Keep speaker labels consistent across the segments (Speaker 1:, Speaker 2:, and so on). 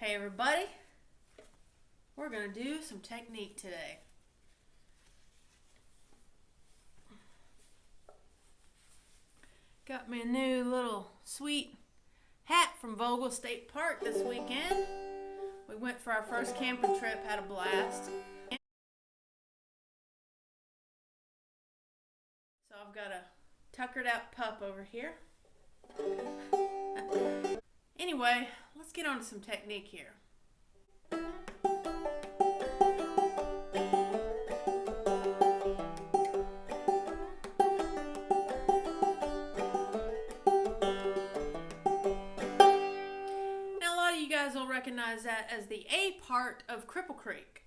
Speaker 1: Hey everybody, we're going to do some technique today. Got me a new little sweet hat from Vogel State Park this weekend. We went for our first camping trip, had a blast. So I've got a tuckered out pup over here. Anyway, let's get on to some technique here. Now, a lot of you guys will recognize that as the A part of Cripple Creek.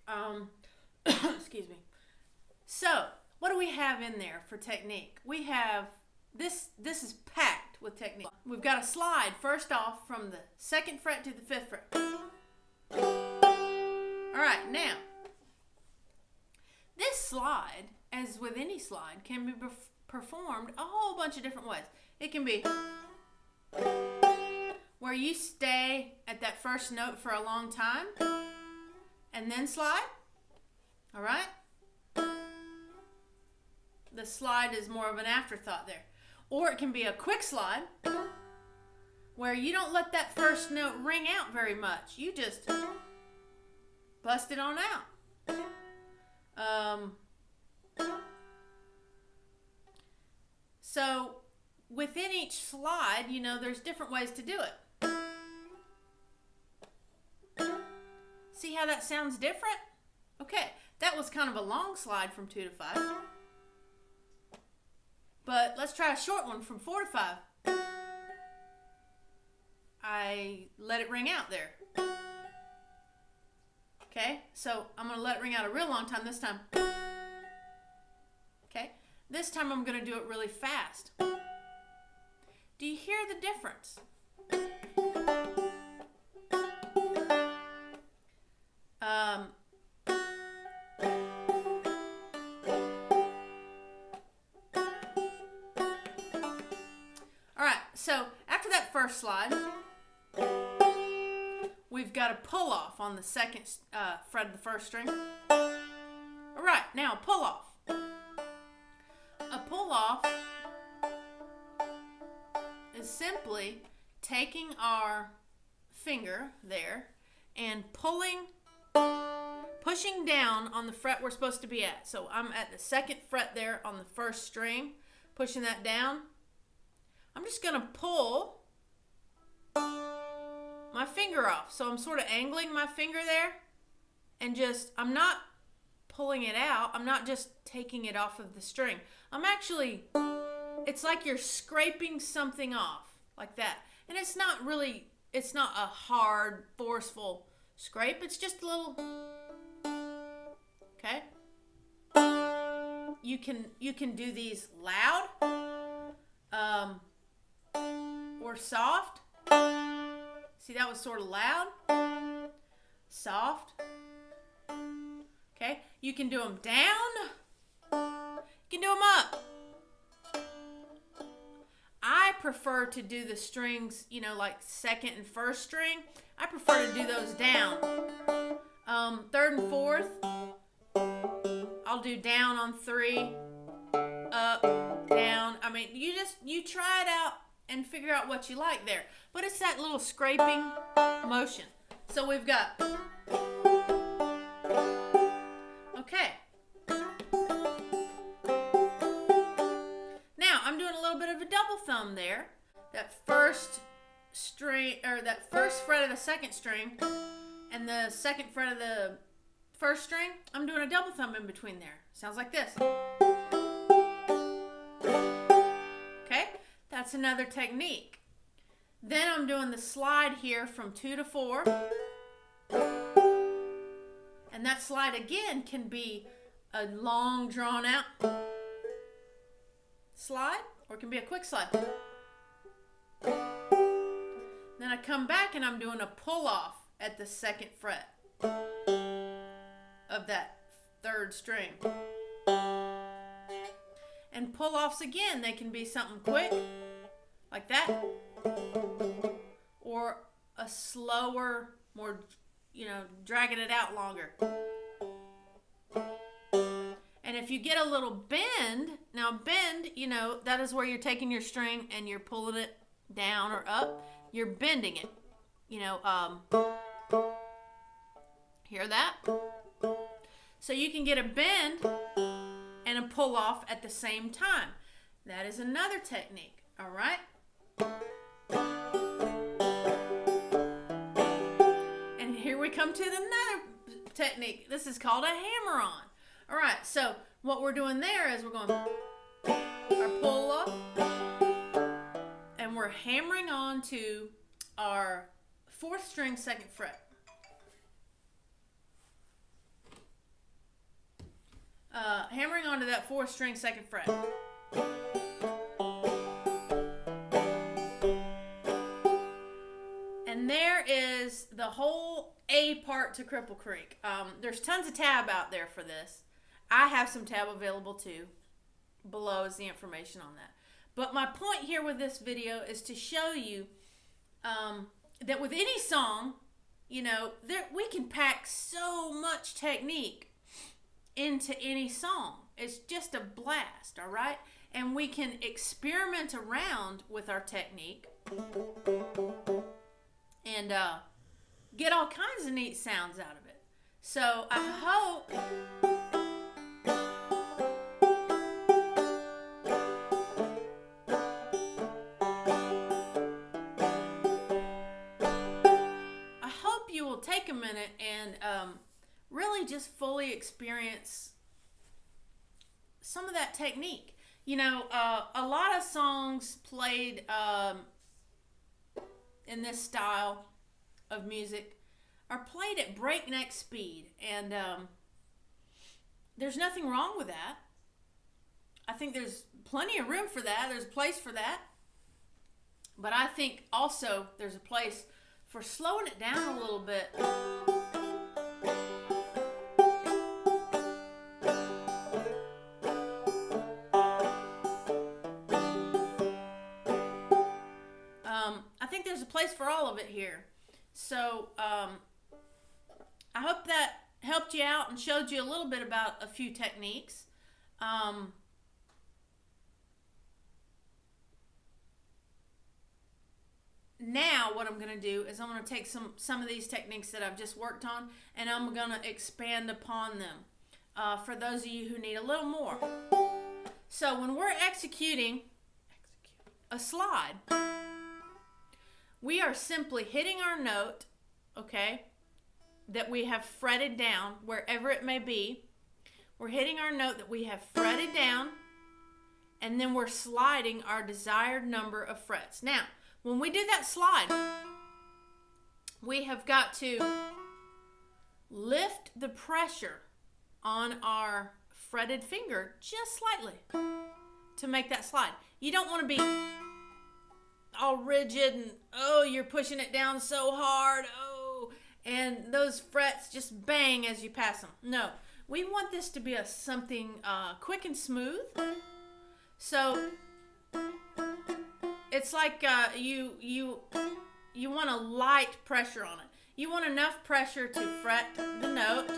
Speaker 1: Excuse me. So, what do we have in there for technique? We have this is packed with technique. We've got a slide first off from the 2nd fret to the 5th fret. Alright, now, this slide, as with any slide, can be performed a whole bunch of different ways. It can be where you stay at that first note for a long time and then slide. Alright? The slide is more of an afterthought there. Or it can be a quick slide where you don't let that first note ring out very much. You just bust it on out. So within each slide, you know, there's different ways to do it. See how that sounds different? Okay, that was kind of a long slide from 2 to 5. But let's try a short one from 4 to 5. I let it ring out there. Okay, so I'm going to let it ring out a real long time this time. Okay, this time I'm going to do it really fast. Do you hear the difference? So after that first slide, we've got a pull off on the 2nd fret of the 1st string. All right, now pull off. A pull off is simply taking our finger there and pushing down on the fret we're supposed to be at. So I'm at the 2nd fret there on the 1st string, pushing that down. I'm just going to pull my finger off. So I'm sort of angling my finger there and I'm not pulling it out. I'm not just taking it off of the string. I'm actually, it's like you're scraping something off like that. And it's not a hard, forceful scrape. It's just a little, okay? You can do these loud. Or soft. See, that was sort of loud. Soft. Okay, you can do them down. You can do them up. I prefer to do the strings, you know, like 2nd and 1st string. I prefer to do those down. 3rd and 4th, I'll do down on 3, up, down. I mean, you try it out and figure out what you like there. But it's that little scraping motion. So we've got, okay. Now I'm doing a little bit of a double thumb there. That 1st string, or that 1st fret of the 2nd string and the 2nd fret of the 1st string, I'm doing a double thumb in between there. Sounds like this. That's another technique. Then I'm doing the slide here from 2 to 4. And that slide again can be a long drawn out slide or it can be a quick slide. Then I come back and I'm doing a pull off at the 2nd fret of that 3rd string. And pull offs again, they can be something quick like that, or a slower more, you know, dragging it out longer. And if you get a little bend, now bend, you know, that is where you're taking your string and you're pulling it down or up. You're bending it. You know, hear that? So you can get a bend and a pull off at the same time. That is another technique, all right? And here we come to another technique. This is called a hammer-on. All right, so what we're doing there is we're going our pull off, and we're hammering on to our 4th string 2nd fret. Hammering onto that 4th string 2nd fret. And there is the whole A part to Cripple Creek. There's tons of tab out there for this. I have some tab available too. Below is the information on that. But my point here with this video is to show you that with any song, you know, we can pack so much technique into any song. It's just a blast, all right? And we can experiment around with our technique and get all kinds of neat sounds out of it. So I hope you will take a minute and really just fully experience some of that technique. You know, a lot of songs played in this style of music are played at breakneck speed, and there's nothing wrong with that. I think there's plenty of room for that. There's a place for that. But I think also there's a place for slowing it down a little bit. I think there's a place for all of it here. So I hope that helped you out and showed you a little bit about a few techniques. Now what I'm going to do is I'm going to take some of these techniques that I've just worked on, and I'm going to expand upon them for those of you who need a little more. So when we're executing a slide, we are simply hitting our note, okay, that we have fretted down, wherever it may be. We're hitting our note that we have fretted down, and then we're sliding our desired number of frets. Now, when we do that slide, we have got to lift the pressure on our fretted finger just slightly to make that slide. You don't want to be all rigid and, oh, you're pushing it down so hard, oh, and those frets just bang as you pass them. No, we want this to be something quick and smooth. So it's like you want a light pressure on it. You want enough pressure to fret the note.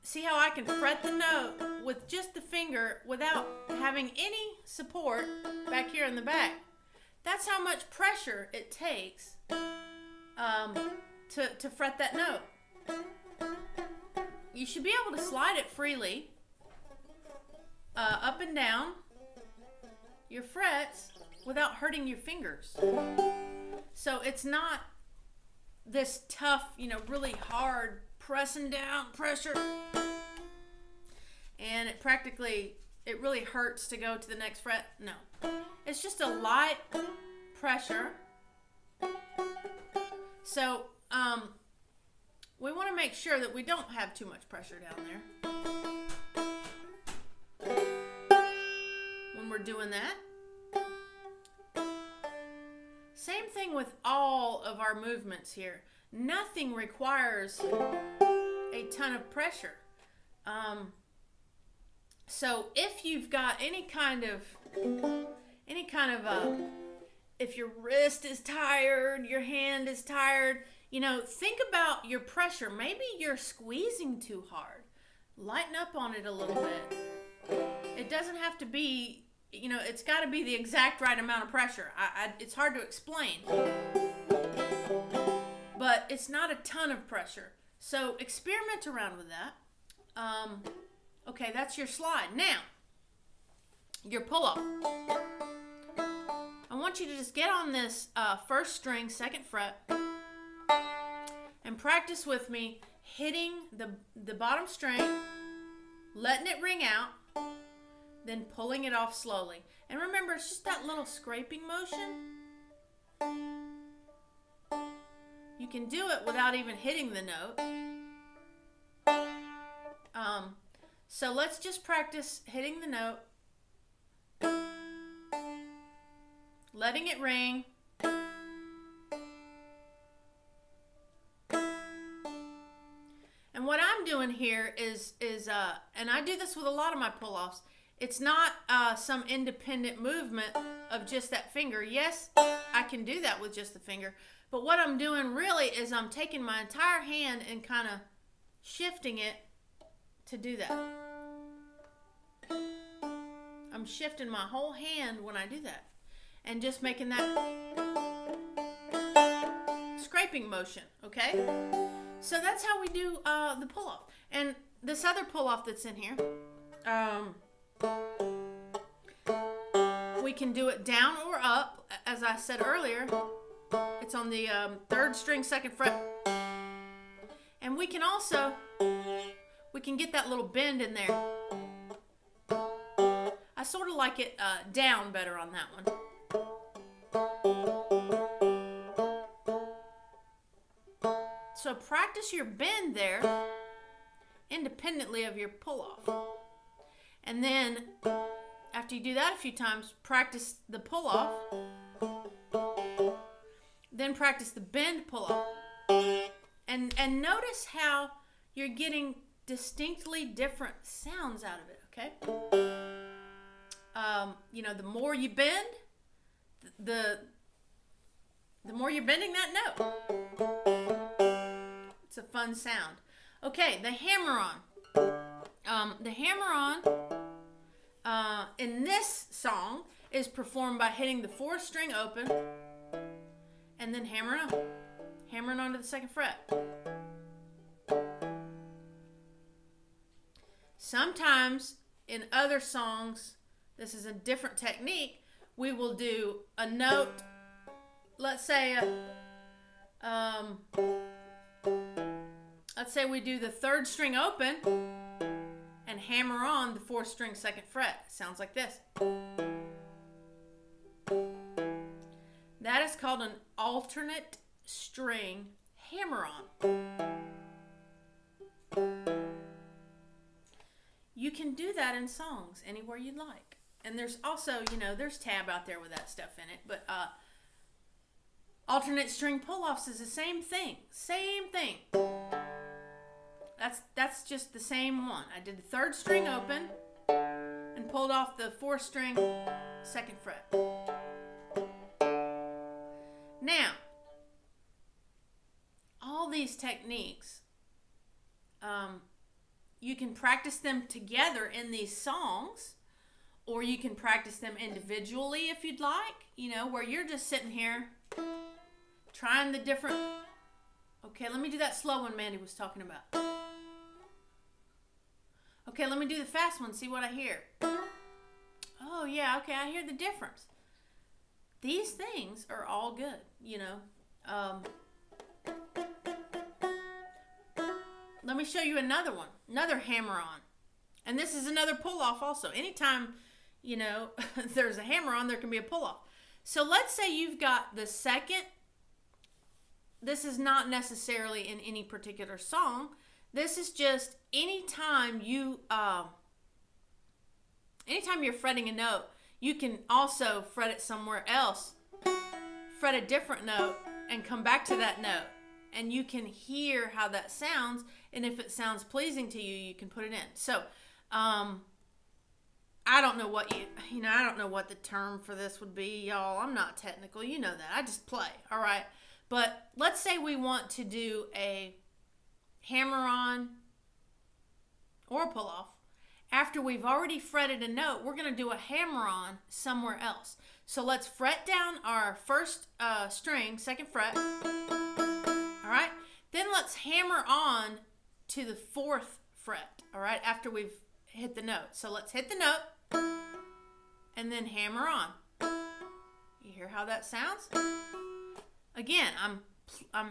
Speaker 1: See how I can fret the note with just the finger without having any support back here in the back. That's how much pressure it takes to fret that note. You should be able to slide it freely up and down your frets without hurting your fingers. So it's not this tough, you know, really hard pressing down pressure, and it really hurts to go to the next fret. No, it's just a light pressure. So we want to make sure that we don't have too much pressure down there when we're doing that. Same thing with all of our movements here. Nothing requires a ton of pressure. So if you've got any kind of if your wrist is tired, your hand is tired, You know, think about your pressure. Maybe you're squeezing too hard. Lighten up on it a little bit. It doesn't have to be, you know, it's got to be the exact right amount of pressure. It's hard to explain. But it's not a ton of pressure. So experiment around with that. Okay, that's your slide. Now, your pull-off. I want you to just get on this first string, second fret, and practice with me hitting the bottom string, letting it ring out, then pulling it off slowly. And remember, it's just that little scraping motion. You can do it without even hitting the note. So let's just practice hitting the note, letting it ring, and what I'm doing here is and I do this with a lot of my pull-offs, it's not some independent movement of just that finger. Yes, I can do that with just the finger, but what I'm doing really is I'm taking my entire hand and kind of shifting it to do that. I'm shifting my whole hand when I do that, and just making that scraping motion, okay? So that's how we do the pull-off. And this other pull-off that's in here, we can do it down or up. As I said earlier, it's on the third string, second fret. And we can also, we can get that little bend in there. I sort of like it down better on that one. So practice your bend there independently of your pull-off. And then after you do that a few times, practice the pull-off. Then practice the bend pull-off. And notice how you're getting distinctly different sounds out of it, okay? You know, the more you bend, the more you're bending that note. It's a fun sound. Okay, the hammer-on. The hammer-on in this song is performed by hitting the fourth string open and then hammering on. Hammering onto the second fret. Sometimes in other songs, this is a different technique, we will do a note, let's say we do the third string open and hammer on the fourth string, second fret. It sounds like this. That is called an alternate string hammer-on. You can do that in songs anywhere you like. And there's also, you know, there's tab out there with that stuff in it, but alternate string pull-offs is the same thing. Same thing. That's just the same one. I did the third string open and pulled off the fourth string, second fret. Now, all these techniques, you can practice them together in these songs, or you can practice them individually if you'd like, you know, where you're just sitting here trying the different... Okay, let me do that slow one Mandy was talking about. Okay, let me do the fast one, see what I hear. Oh, yeah, okay, I hear the difference. These things are all good, you know. Let me show you another one, another hammer-on. And this is another pull-off also. Anytime, you know, there's a hammer-on, there can be a pull-off. So let's say you've got the second. This is not necessarily in any particular song. This is just anytime you're fretting a note, you can also fret it somewhere else, fret a different note, and come back to that note. And you can hear how that sounds, and if it sounds pleasing to you, you can put it in. So, I don't know what I don't know what the term for this would be, y'all. I'm not technical, you know that. I just play, all right? But let's say we want to do a hammer-on or a pull-off. After we've already fretted a note, we're going to do a hammer-on somewhere else. So let's fret down our first string, second fret. All right? Then let's hammer on to the fourth fret, all right, after we've hit the note. So let's hit the note and then hammer on. You hear how that sounds? Again, I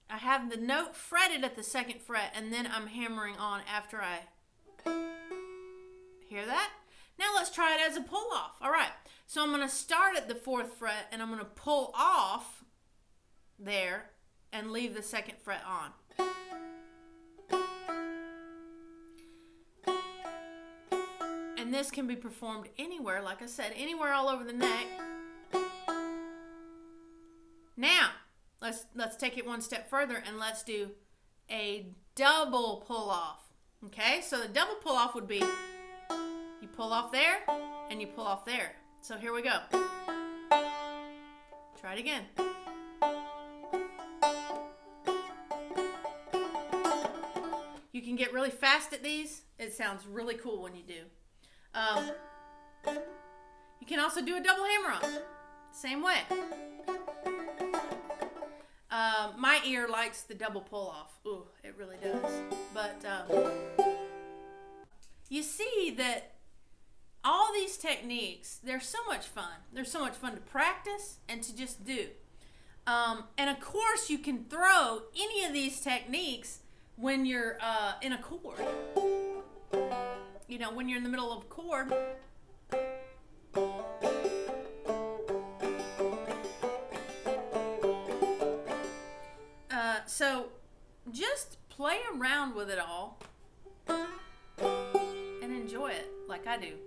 Speaker 1: have the note fretted at the second fret, and then I'm hammering on after I hear that. Now let's try it as a pull off. All right, so I'm going to start at the fourth fret, and I'm going to pull off there and leave the second fret on. And this can be performed anywhere, like I said, anywhere all over the neck. Now, let's take it one step further and let's do a double pull off. Okay, so the double pull off would be you pull off there and you pull off there. So here we go. Try it again. You can get really fast at these. It sounds really cool when you do. You can also do a double hammer on. Same way. My ear likes the double pull off. Ooh, it really does. But you see that all these techniques, they're so much fun. They're so much fun to practice and to just do. And of course, you can throw any of these techniques when you're in a chord. You know, when you're in the middle of a chord. So just play around with it all and enjoy it like I do.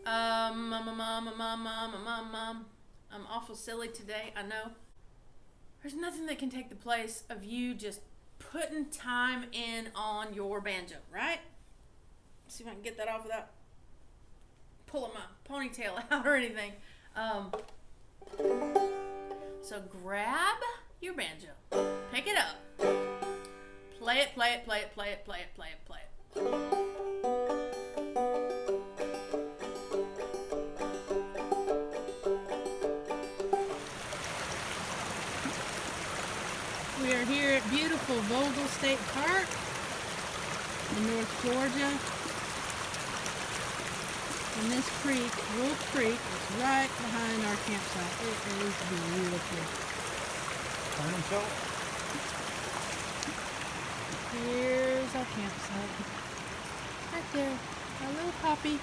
Speaker 1: I'm awful silly today, I know. There's nothing that can take the place of you just putting time in on your banjo, right? Let's see if I can get that off without pulling my ponytail out or anything. So grab your banjo, pick it up, play it, play it, play it, play it, play it, play it, play it. We are here at beautiful Vogel State Park in North Georgia. And this creek, Wolf Creek, is right behind our campsite. It is beautiful. Here's our campsite. Right there, our little poppy.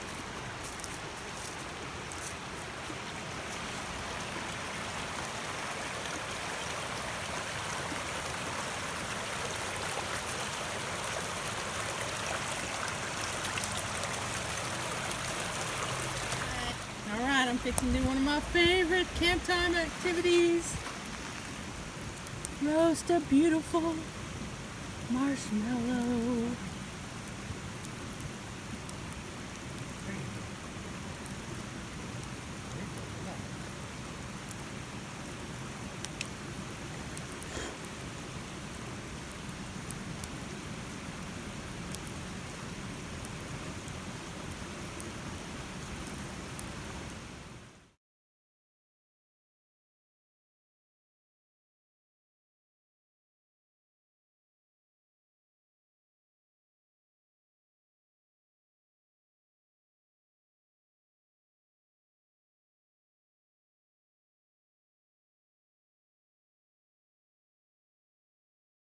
Speaker 1: I'm fixing to do one of my favorite camp time activities. Roast a beautiful marshmallow.